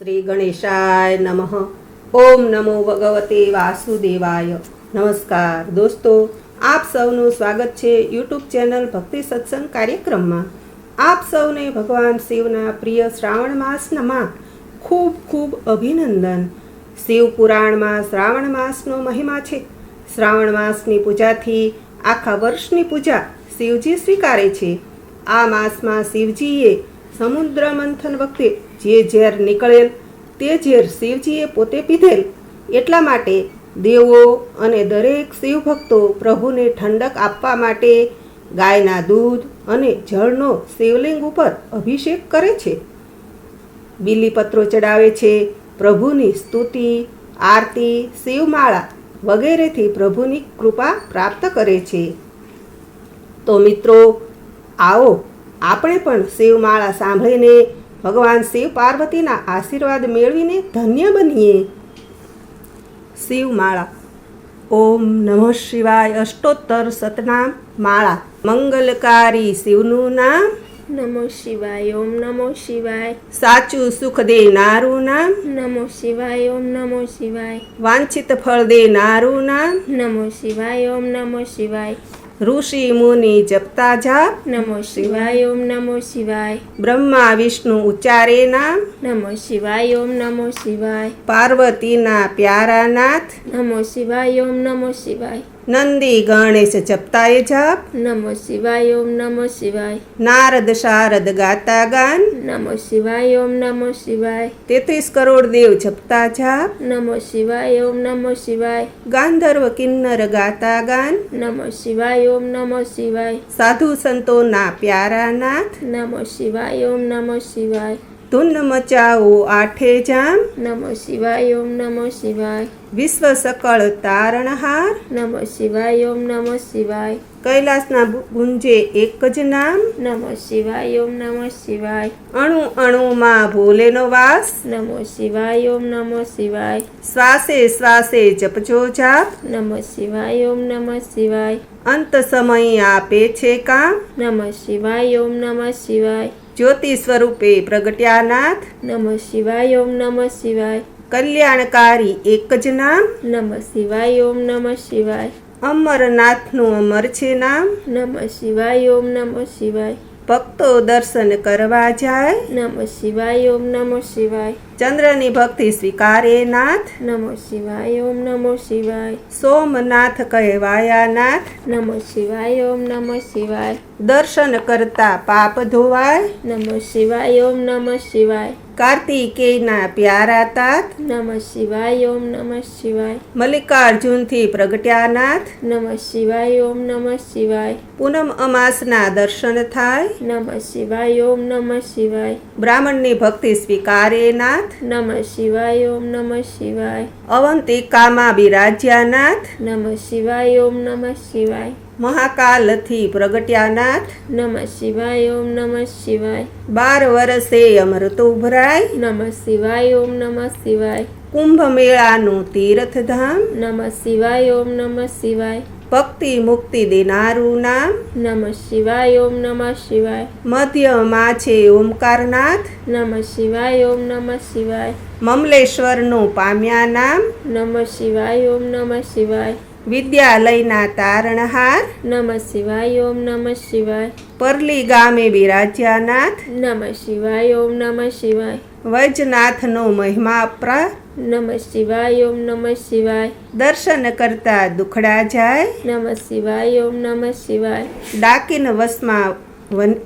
શ્રી ગણેશાય નમઃ. ઓમ નમો ભગવતે વાસુદેવાય. નમસ્કાર દોસ્તો, આપ સૌનું સ્વાગત છે યુટ્યુબ ચેનલ ભક્તિ સત્સંગ કાર્યક્રમમાં. આપ સૌને ભગવાન શિવના પ્રિય શ્રાવણ માસમાં ખૂબ ખૂબ અભિનંદન. શિવ પુરાણમાં શ્રાવણ માસનો મહિમા છે. શ્રાવણ માસની પૂજાથી આખા વર્ષની પૂજા શિવજી સ્વીકારે છે. આ માસમાં શિવજીએ સમુદ્ર મંથન વખતે જે ઝેર નીકળેલ તે ઝેર શિવજીએ પોતે પીધેલ. એટલા માટે દેવો અને દરેક શિવભક્તો પ્રભુને ઠંડક આપવા માટે ગાયના દૂધ અને જળનો શિવલિંગ ઉપર અભિષેક કરે છે, બીલીપત્રો ચડાવે છે, પ્રભુની સ્તુતિ, આરતી, શિવમાળા વગેરેથી પ્રભુની કૃપા પ્રાપ્ત કરે છે. તો મિત્રો, આવો આપણે પણ શિવમાળા સાંભળીને ભગવાન શિવ પાર્વતીના આશીર્વાદ મેળવીને ધન્ય બનીએ. શિવમાળા. ઓમ નમઃ શિવાય અષ્ટોત્તર સતનામ માળા. મંગલકારી શિવનું નામ નમો શિવાય. ઓમ નમો શિવાય. સાચું સુખ દેનારું નામ નમો શિવાય. ઓમ નમો શિવાય. વાંછિત ફળ દેનારું નામ નમો શિવાય. ઓમ નમો શિવાય. ઋષિ મુનિ જપતા જાપ નમો શિવાય. ઓમ નમો શિવાય. બ્રહ્મા વિષ્ણુ ઉચ્ચારે નામ નમો શિવાય. ઓમ નમો શિવાય. પાર્વતીના પ્યારા નાથ નમો શિવાય. ઓમ નમો શિવાય. નંદી ગણેશ જપતાએ જાપ નમો શિવાય. ઓમ નમો શિવાય. નારદ શારદ ગાતા ગાન નમો શિવાય. ઓમ નમો શિવાય. 33 કરોડ દેવ જપતા જાપ નમો શિવાય. ઓમ નમો શિવાય. ગાંધર્વ કિન્નર ગાતા ગાન નમો શિવાય. ઓમ નમો શિવાય. સાધુ સંતોના પ્યારા નાથ નમો શિવાય. ઓમ નમો શિવાય. ધૂન મચાવો આઠે જામ નમો શિવાય. ઓમ નમો શિવાય. વિશ્વ સકળ તારણહાર નમો શિવાય. ઓમ નમો શિવાય. કૈલાસના ગુંજે એક જ નામ નમો શિવાય. ઓમ નમો શિવાય. અણુ અણુમાં ભોલેનો વાસ નમો શિવાય. ઓમ નમો શિવાય. શ્વાસે શ્વાસે જપજો જાપ નમો શિવાય. ઓમ નમો શિવાય. અંત સમય આપે છે કામ નમો શિવાય. ઓમ નમો શિવાય. જ્યોતિ સ્વરૂપે પ્રગટ્યાનાથ નમો શિવાય. ઓમ નમો શિવાય. કલ્યાણકારી એક જ નામ નમો શિવાય. ઓમ નમો શિવાય. અમરનાથનું અમર છે નામ નમો શિવાય. ઓમ નમો શિવાય. ભક્તો દર્શન કરવા જાય નમો શિવાય. ઓમ નમો શિવાય. ચંદ્રની ભક્તિ સ્વીકારે નાથ નમો શિવાય. ઓમ નમો શિવાય. સોમનાથ કહેવાયા નાથ નમો શિવાય. ઓમ નમો શિવાય. દર્શન કરતા પાપ ધોવાય નમો શિવાય. ઓમ નમો શિવાય. કાર્તિકેયના પ્યારા તાત નમઃ શિવાય. ઓમ નમઃ શિવાય. મલ્લિકાર્જુનથી પ્રગટ્યાનાથ નમઃ શિવાય. ઓમ નમઃ શિવાય. પૂનમ અમાસના દર્શન થાય નમઃ શિવાય. ઓમ નમઃ શિવાય. બ્રાહ્મણની ભક્તિ સ્વીકારે નાથ નમઃ શિવાય. ઓમ નમઃ શિવાય. અવંતિકામાં બિરાજ્યાનાથ નમઃ શિવાય. ઓમ નમઃ શિવાય. મહાકાલથી પ્રગટ્યાનાથ નમઃ શિવાય. ઓમ નમઃ શિવાય. 12 વર્ષે અમૃત ઉભરાય નમઃ શિવાય. ઓમ નમઃ શિવાય. કુંભ મેળાનું તીર્થધામ નમઃ શિવાય. ઓમ નમઃ શિવાય. ભક્તિ મુક્તિ દેનારું નામ નમઃ શિવાય. ઓમ નમઃ શિવાય. મધ્યમાં છે ઓમકારનાથ નમઃ શિવાય. ઓમ નમઃ શિવાય. મમલેશ્વરનું પામ્યા નામ નમઃ શિવાય. ઓમ નમઃ શિવાય. વિદ્યાલયના તારણહાર નમઃ શિવાય. ઓમ નમઃ શિવાય. પરલી ગામે બિરાજ્યાનાથ નમઃ શિવાય. ઓમ નમઃ શિવાય. વૈજનાથનો મહિમા અપરા નમઃ શિવાય. ઓમ નમઃ શિવાય. દર્શન કરતા દુખડા જાય નમઃ શિવાય. ઓમ નમઃ શિવાય. ડાકીન વસમાં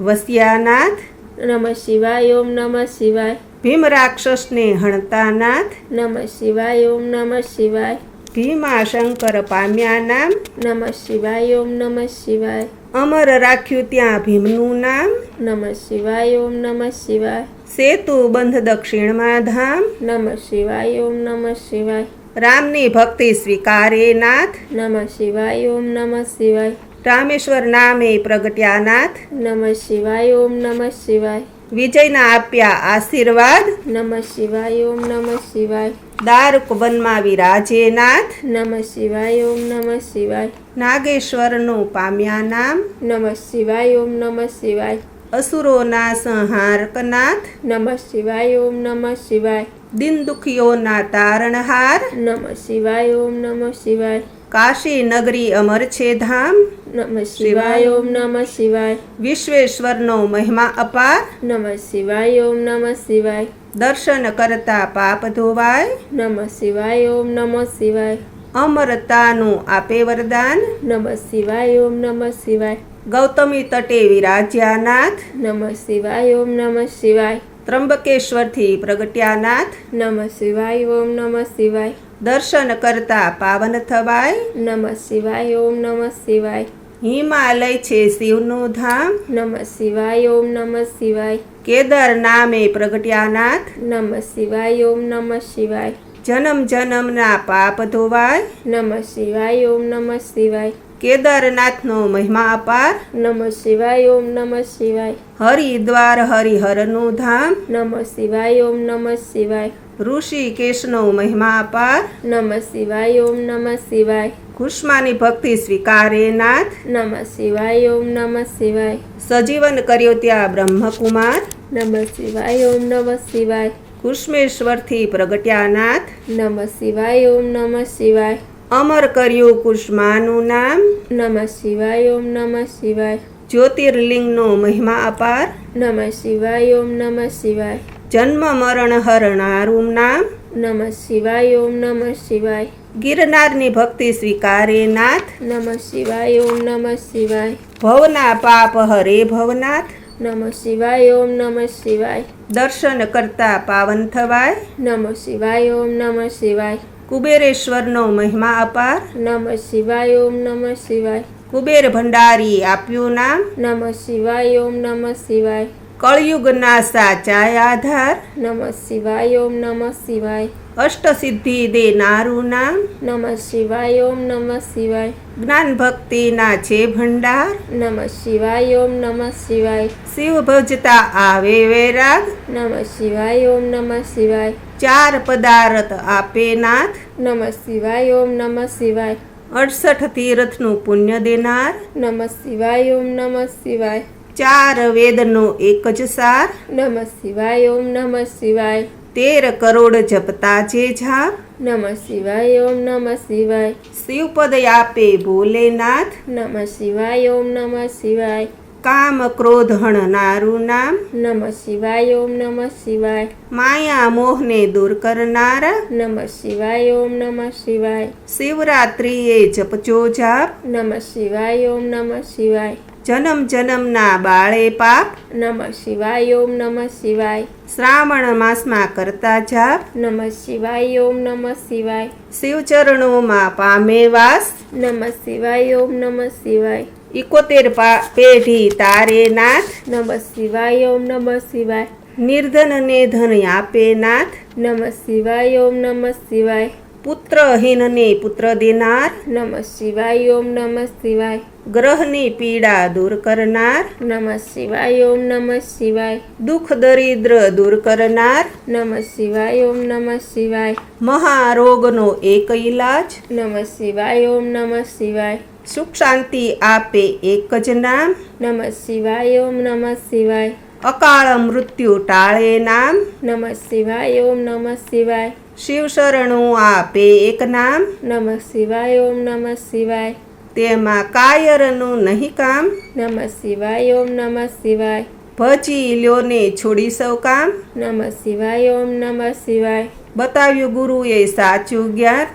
વસ્યાનાથ નમઃ શિવાય. ઓમ નમઃ શિવાય. ભીમ રાક્ષસને હણતાનાથ નમઃ શિવાય. ઓમ નમઃ શિવાય. ભીમા શંકર પામ્યા નામ નમઃ શિવાય. ઓમ નમઃ શિવાય. અમર રાખ્યું ત્યાં ભીમનું નામ નમઃ શિવાય. ઓમ નમઃ શિવાય. સેતુ બંધ દક્ષિણમાં ધામ નમઃ શિવાય. ઓમ નમઃ શિવાય. રામની ભક્તિ સ્વીકારે નાથ નમઃ શિવાય. ઓમ નમઃ શિવાય. રામેશ્વર નામે પ્રગટ્યાનાથ નમઃ શિવાય. ઓમ નમઃ શિવાય. વિજયના આપ્યા આશીર્વાદ નમઃ શિવાય. ઓમ નમઃ શિવાય. દારૂક વનમાં વિરાજે નાથ નમઃ શિવાય. ઓમ નમઃ શિવાય. નાગેશ્વરનું પામ્યા નામ નમઃ શિવાય. ઓમ નમઃ શિવાય. અસુરોના સંહારકનાથ, નમઃ શિવાય ઓમ નમઃ શિવાય. દિન દુખીઓના તારણહાર, નમઃ શિવાય ઓમ નમઃ શિવાય. કાશી નગરી અમર છે ધામ, નમઃ શિવાય ઓમ નમઃ શિવાય. વિશ્વેશ્વરનો મહિમા અપાર, નમઃ શિવાય ઓમ નમઃ શિવાય. દર્શન કરતા પાપ ધોવાય, નમઃ શિવાય ઓમ નમઃ શિવાય. અમરતાનું આપે વરદાન, નમઃ શિવાય ઓમ નમઃ શિવાય. ગૌતમી તટે વિરાજ્યાનાથ, નમઃ શિવાય ઓમ નમઃ શિવાય. ત્રંબકેશ્વરથી પ્રગટ્યાનાથ, નમઃ શિવાય ઓમ નમઃ શિવાય. દર્શન કરતા પાવન થવાય, નમઃ શિવાય ઓમ નમઃ શિવાય. હિમાલય છે શિવનું ધામ, નમઃ શિવાય ઓમ નમઃ શિવાય. કેદાર નામે પ્રગટ્યાનાથ, નમઃ શિવાય ઓમ નમઃ શિવાય. જન્મ જન્મના પાપ ધોવાય, નમઃ શિવાય ઓમ નમઃ શિવાય. કેદારનાથનો મહિમા અપાર, નમઃ શિવાય ઓમ નમઃ શિવાય. હરિદ્વાર હરિહરનું ધામ, નમઃ શિવાય ઓમ નમઃ શિવાય. ઋષિકેશનો મહિમા અપાર, નમઃ શિવાય ઓમ નમઃ શિવાય. કુષ્માની ભક્તિ સ્વીકારે નાથ, નમઃ શિવાય ઓમ નમઃ શિવાય. સજીવન કર્યો ત્યાં બ્રહ્મકુમાર, નમઃ શિવાય ઓમ નમઃ શિવાય. કુષ્મેશ્વરથી પ્રગટ્યાનાથ, નમઃ શિવાય ઓમ નમઃ શિવાય. અમર કર્યું કુષ્માનું નામ, નમઃ શિવાય ઓમ નમઃ શિવાય. જ્યોતિર્લિંગનો મહિમા અપાર, નમઃ શિવાય ઓમ નમઃ શિવાય. જન્મ મરણ હરનારું નામ, નમઃ શિવાય ઓમ નમઃ શિવાય. ગિરનારની ભક્તિ સ્વીકારે નાથ, નમઃ શિવાય ઓમ નમઃ શિવાય. ભવના પાપ હરે ભવનાથ, નમઃ શિવાય ઓમ નમઃ શિવાય. દર્શન કરતા પાવન થવાય, નમઃ શિવાય ઓમ નમઃ શિવાય. કુબેરેશ્વરનો મહિમા અપાર, નમઃ શિવાય ઓમ નમઃ શિવાય. કુબેર ભંડારી આપ્યું નામ, નમઃ શિવાય ઓમ નમઃ શિવાય. કળયુગના સાચા આધાર, નમઃ શિવાય ઓમ નમઃ શિવાય. અષ્ટસિદ્ધિ દેનારું નામ, નમઃ શિવાય ઓમ નમઃ શિવાય. જ્ઞાન ભક્તિના છે ભંડાર, નમઃ શિવાય ઓમ નમઃ શિવાય. શિવ ભજતા આવે વૈરાગ, નમઃ શિવાય ઓમ નમઃ શિવાય. ચાર પદાર્થ આપે નાથ, નમઃ શિવાય ઓમ નમઃ શિવાય. 68 તીર્થનું પુણ્ય દેનાર, નમઃ શિવાય ઓમ નમઃ શિવાય. ચાર વેદનો એક જ સાર, નમઃ શિવાય ઓમ નમઃ શિવાય. 13 કરોડ જપતા જે જાપ, નમઃ શિવાય ઓમ નમઃ શિવાય. શિવપદ આપે ભોલેનાથ, નમઃ શિવાય ઓમ નમઃ શિવાય. કામ ક્રોધ હણનારું નામ, નમઃ શિવાય ઓમ નમઃ શિવાય. માયા મોહને દૂર કરનારા, નમઃ શિવાય ઓમ નમઃ શિવાય. શિવરાત્રિએ જપજો જાપ, નમઃ શિવાય ઓમ નમઃ શિવાય. જન્મ જન્મના બાળે પાપ, નમઃ શિવાય ઓમ નમઃ શિવાય. શ્રાવણ માસમાં કરતા જાપ, નમઃ શિવાય ઓમ નમઃ શિવાય. શિવચરણોમાં પામે વાસ, નમઃ શિવાય ઓમ નમઃ શિવાય. 71 પેઢી તારે નાથ, નમઃ શિવાય ઓમ નમઃ શિવાય. નિર્ધનને ધન આપે નાથ, નમઃ શિવાય ઓમ નમઃ શિવાય. પુત્રહીનને પુત્ર દેનાર, નમઃ શિવાય ઓમ નમઃ શિવાય. ગ્રહની પીડા દૂર કરનાર, નમઃ શિવાય ઓમ નમઃ શિવાય. દુઃખ દરિદ્ર દૂર કરનાર, નમઃ શિવાય ઓમ નમઃ શિવાય. મહારોગનો એક ઈલાજ, નમઃ શિવાય ઓમ નમઃ શિવાય. સુખ શાંતિ આપે એક જ નામ, નમઃ શિવાય ઓમ નમઃ શિવાય. અકાળ મૃત્યુ ટાળે નામ, નમઃ શિવાય ઓમ નમઃ શિવાય. શિવ શરણું આપે એક નામ, નમઃ શિવાય ઓમ નમઃ શિવાય. તેમાં કાયરનું નહીં કામ, નમઃ શિવાય ઓમ નમઃ શિવાય. ભજી લ્યોને છોડી સૌ કામ, નમઃ શિવાય ઓમ નમઃ શિવાય. બતાવ્યું ગુરુએ સાચું જ્ઞાન,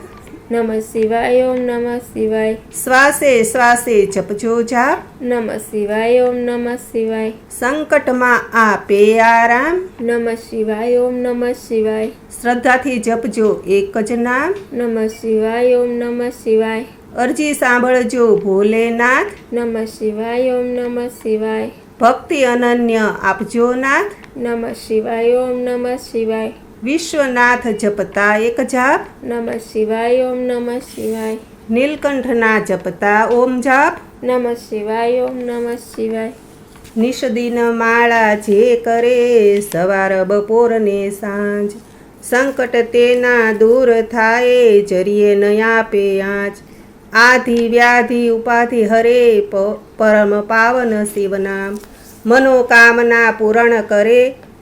નમઃ શિવાય ઓમ નમઃ શિવાય. શ્વાસે શ્વાસે જપજો જાપ, નમઃ શિવાય ઓમ નમઃ શિવાય. સંકટમાં આપે આરામ, નમઃ શિવાય ઓમ નમઃ શિવાય. શ્રદ્ધાથી જપજો એક જ નામ, નમઃ શિવાય ઓમ નમઃ શિવાય. અરજી સાંભળજો ભોલેનાથ, નમઃ શિવાય ઓમ નમઃ શિવાય. ભક્તિ અનન્ય આપજો નાથ, નમઃ શિવાય ઓમ નમઃ શિવાય. વિશ્વનાથ જપતા એક જાપ, નમઃ શિવાય ઓમ નમઃ શિવાય. નીલકંઠના જપતા ઓમ જાપ, નમઃ શિવાય ઓમ નમઃ શિવાય. નિષદિન માળા જે કરે સવાર બપોર ને સાંજ, સંકટ તેના દૂર થાય જરીએ ન આપે આંચ. આધિ વ્યાધિ ઉપાધિ હરે પરમ પાવન શિવ નામ, મનોકામના પૂરણ કરે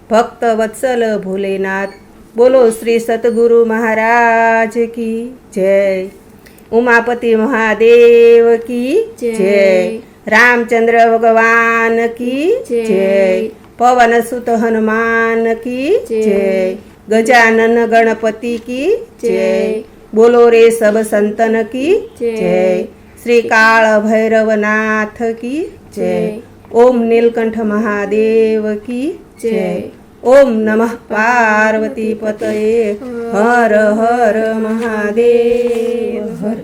ભક્ત વત્સલ ભોલેનાથ. બોલો શ્રી સતગુરુ મહારાજ કી જય. ઉમાપતિ મહાદેવ કી જય. રામચંદ્ર ભગવાન કી જય. પવન સુત હનુમાન કી જય. ગજાનન ગણપતિ કી જય. બોલો રે સબ સંતન કી જય. શ્રી કાળ ભૈરવનાથ કી જય. ઓમ નીલકંઠ મહાદેવ કી જય. ઓમ નમઃ પાર્વતી પતયે હર હર મહાદેવ હર.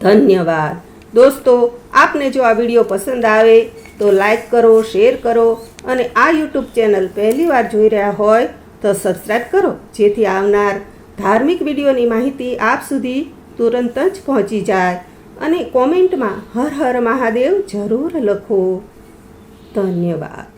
ધન્યવાદ. દોસ્તો, આપને જો આ વિડીયો પસંદ આવે તો લાઈક કરો, શેર કરો અને આ યુટ્યુબ ચેનલ પહેલીવાર જોઈ રહ્યા હોય તો સબસ્ક્રાઈબ કરો, જેથી આવનાર ધાર્મિક વિડીયોની માહિતી આપ સુધી તુરંત જ પહોંચી જાય. અને કોમેન્ટમાં હર હર મહાદેવ જરૂર લખો. ધન્યવાદ.